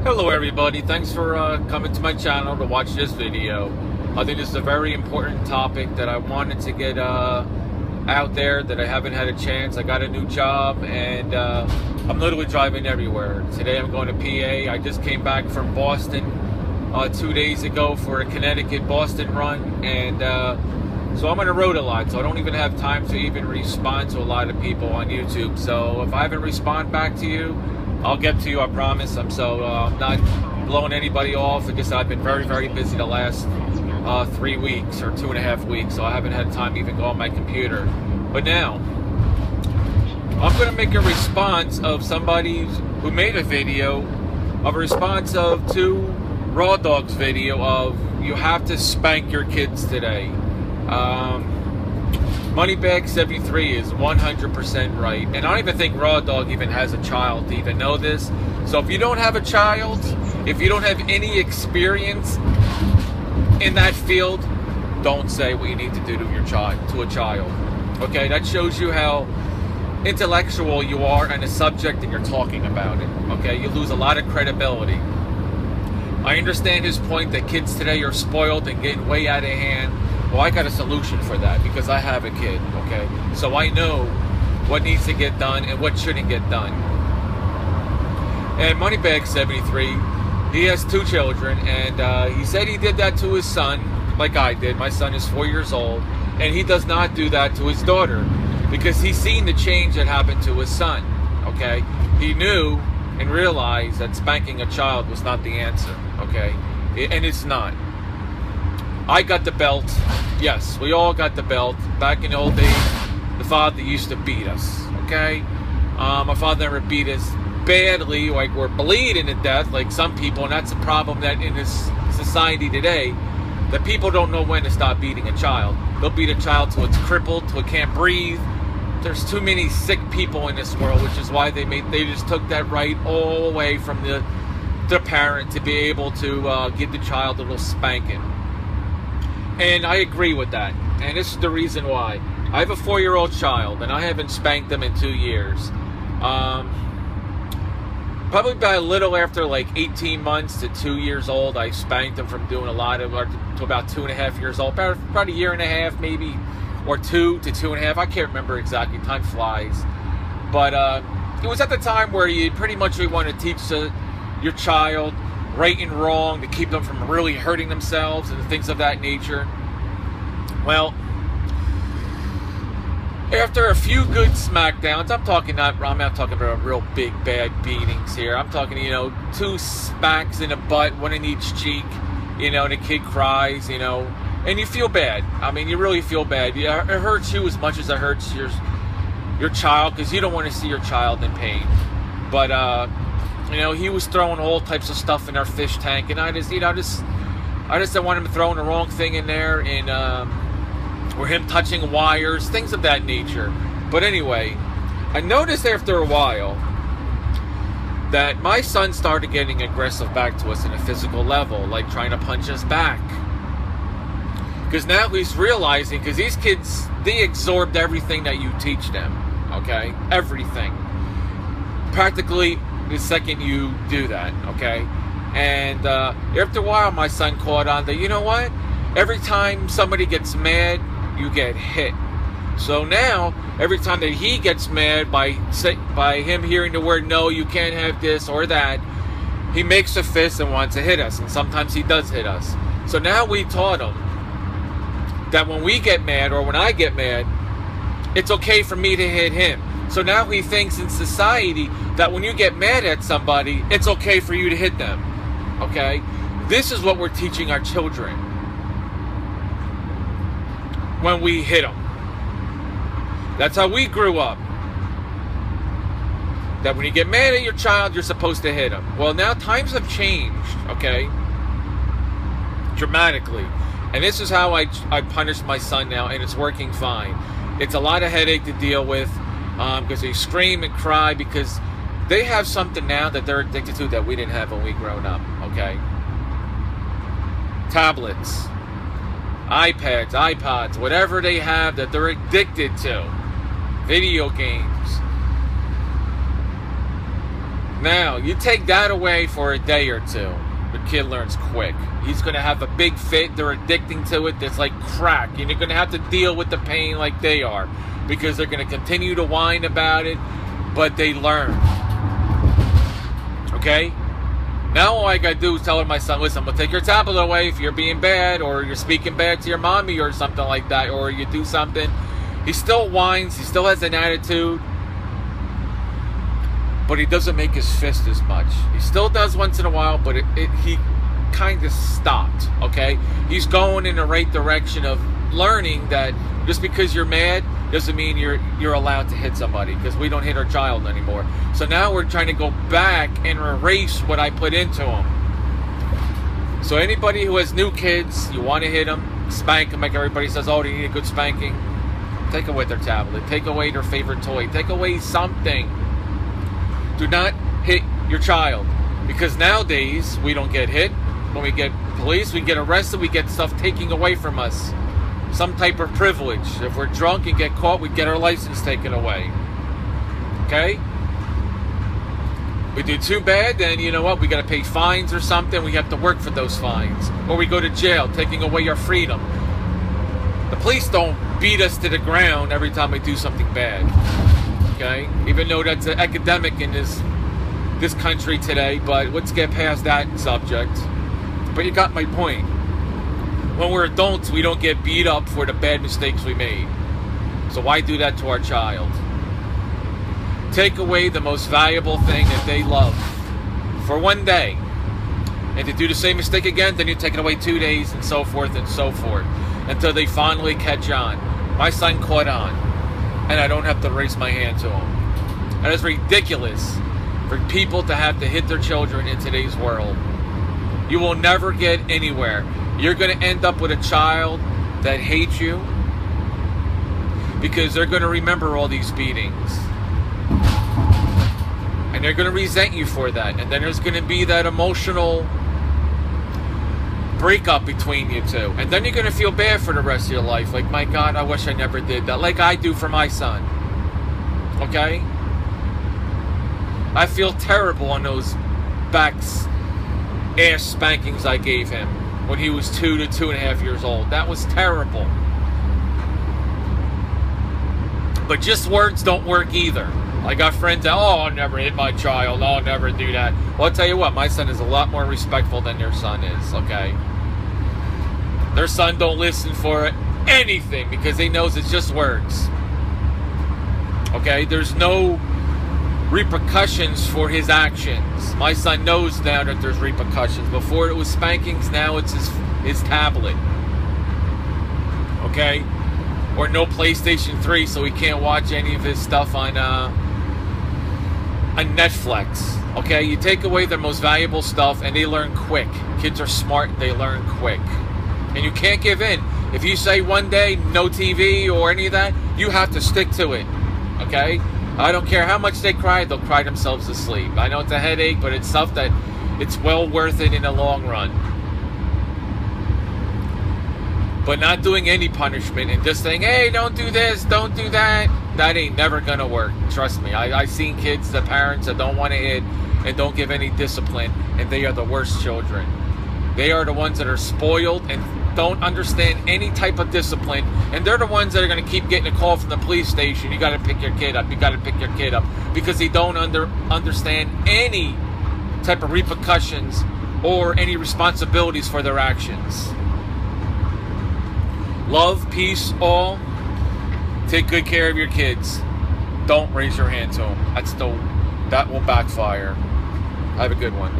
Hello everybody, thanks for coming to my channel to watch this video. I think this is a very important topic that I wanted to get out there that I haven't had a chance. I got a new job and I'm literally driving everywhere. Today I'm going to PA. I just came back from Boston 2 days ago for a Connecticut-Boston run, and so I'm on the road a lot, so I don't even have time to even respond to a lot of people on YouTube. So if I haven't responded back to you, I'll get to you, I promise. I'm not blowing anybody off. It's just I've been very, very busy the last 3 weeks or 2.5 weeks, so I haven't had time to even go on my computer. But now, I'm going to make a response of somebody who made a video of a response to Raw Dog's video of you have to spank your kids today. Moneybag73 is 100% right, and I don't even think Raw Dog even has a child to even know this. So if you don't have a child, if you don't have any experience in that field, don't say what you need to do to your child, to a child. Okay, that shows you how intellectual you are on the subject and you're talking about it. Okay, you lose a lot of credibility. I understand his point that kids today are spoiled and getting way out of hand. Well, I got a solution for that because I have a kid, okay? So I know what needs to get done and what shouldn't get done. And Moneybag73, he has 2 children, and he said he did that to his son, like I did. My son is 4 years old, and he does not do that to his daughter because he's seen the change that happened to his son, okay? He knew and realized that spanking a child was not the answer, okay? And it's not. I got the belt. Yes, we all got the belt. Back in the old days, the father used to beat us, okay? My father never beat us badly, like we're bleeding to death, like some people, and that's a problem that in this society today, that people don't know when to stop beating a child. They'll beat a child till it's crippled, till it can't breathe. There's too many sick people in this world, which is why they just took that right all away from the parent to be able to give the child a little spanking. And I agree with that. And this is the reason why. I have a 4-year-old child, and I haven't spanked them in 2 years. Probably about a little after like 18 months to 2 years old, I spanked them from doing a lot of, to about 2.5 years old. About a year and a half, maybe, or 2 to 2.5. I can't remember exactly. Time flies. But it was at the time where you pretty much want to teach your child right and wrong to keep them from really hurting themselves and things of that nature. Well, after a few good smackdowns, I'm not talking about real big bad beatings here. I'm talking, 2 smacks in the butt, 1 in each cheek, and the kid cries, and you feel bad. I mean, you really feel bad. Yeah, it hurts you as much as it hurts your child, because you don't want to see your child in pain. But he was throwing all types of stuff in our fish tank, and I just didn't want him throwing the wrong thing in there, and or him touching wires, things of that nature. But anyway, I noticed after a while that my son started getting aggressive back to us in a physical level, like trying to punch us back. Because now he's realizing, because these kids, they absorbed everything that you teach them, okay? Everything. Practically the second you do that, okay? And after a while, my son caught on that, you know what? Every time somebody gets mad, you get hit. So now, every time that he gets mad by him hearing the word, no, you can't have this or that, he makes a fist and wants to hit us. And sometimes he does hit us. So now we taught him that when we get mad, or when I get mad, it's okay for me to hit him. So now he thinks in society that when you get mad at somebody, it's okay for you to hit them. Okay? This is what we're teaching our children when we hit them. That's how we grew up. That when you get mad at your child, you're supposed to hit him. Well, now times have changed, okay? Dramatically. And this is how I punish my son now, and it's working fine. It's a lot of headache to deal with, because they scream and cry because they have something now that they're addicted to that we didn't have when we grown up, okay? Tablets, iPads, iPods, whatever they have that they're addicted to. Video games. Now, you take that away for a day or two, the kid learns quick. He's going to have a big fit. They're addicting to it. That's like crack. And you're going to have to deal with the pain like they are, because they're going to continue to whine about it, but they learn. Okay? Now all I got to do is tell my son, listen, I'm going to take your tablet away if you're being bad, or you're speaking bad to your mommy or something like that, or you do something. He still whines. He still has an attitude. But he doesn't make his fist as much. He still does once in a while, but he kind of stopped, okay? He's going in the right direction of learning that just because you're mad doesn't mean you're allowed to hit somebody, because we don't hit our child anymore. So now we're trying to go back and erase what I put into him. So anybody who has new kids, you want to hit them, spank them like everybody says, oh, they need a good spanking. Take away their tablet. Take away their favorite toy. Take away something. Do not hit your child, because nowadays we don't get hit. When we get police, we get arrested, we get stuff taken away from us. Some type of privilege. If we're drunk and get caught, we get our license taken away. Okay? We do too bad, then you know what? We got to pay fines or something. We have to work for those fines. Or we go to jail, taking away our freedom. The police don't beat us to the ground every time we do something bad. Okay, even though that's an academic in this country today, but let's get past that subject. But you got my point. When we're adults, we don't get beat up for the bad mistakes we made. So why do that to our child? Take away the most valuable thing that they love for one day. And to do the same mistake again, then you take it away 2 days, and so forth, until they finally catch on. My son caught on, and I don't have to raise my hand to him. That is ridiculous for people to have to hit their children in today's world. You will never get anywhere. You're going to end up with a child that hates you, because they're going to remember all these beatings. And they're going to resent you for that. And then there's going to be that emotional breakup between you two. And then you're going to feel bad for the rest of your life. Like, my God, I wish I never did that. Like I do for my son. Okay? I feel terrible on those ass spankings I gave him when he was 2 to 2.5 years old. That was terrible. But just words don't work either. I got friends that, oh, I'll never hit my child. I'll never do that. Well, I'll tell you what, my son is a lot more respectful than your son is, okay? Their son don't listen for anything because he knows it's just words. Okay? There's no repercussions for his actions. My son knows now that there's repercussions. Before it was spankings, now it's his tablet. Okay? Or no PlayStation 3, so he can't watch any of his stuff on Netflix. Okay? You take away their most valuable stuff, and they learn quick. Kids are smart, they learn quick. And you can't give in. If you say one day, no TV or any of that, you have to stick to it. Okay? I don't care how much they cry, they'll cry themselves to sleep. I know it's a headache, but it's stuff that it's well worth it in the long run. But not doing any punishment and just saying, hey, don't do this, don't do that, that ain't never gonna work. Trust me. I've seen kids, the parents that don't want to hit and don't give any discipline, and they are the worst children. They are the ones that are spoiled and don't understand any type of discipline, and they're the ones that are going to keep getting a call from the police station. You got to pick your kid up. You got to pick your kid up, because they don't understand any type of repercussions or any responsibilities for their actions. Love, peace, all. Take good care of your kids. Don't raise your hand to them. That will backfire. Have a good one.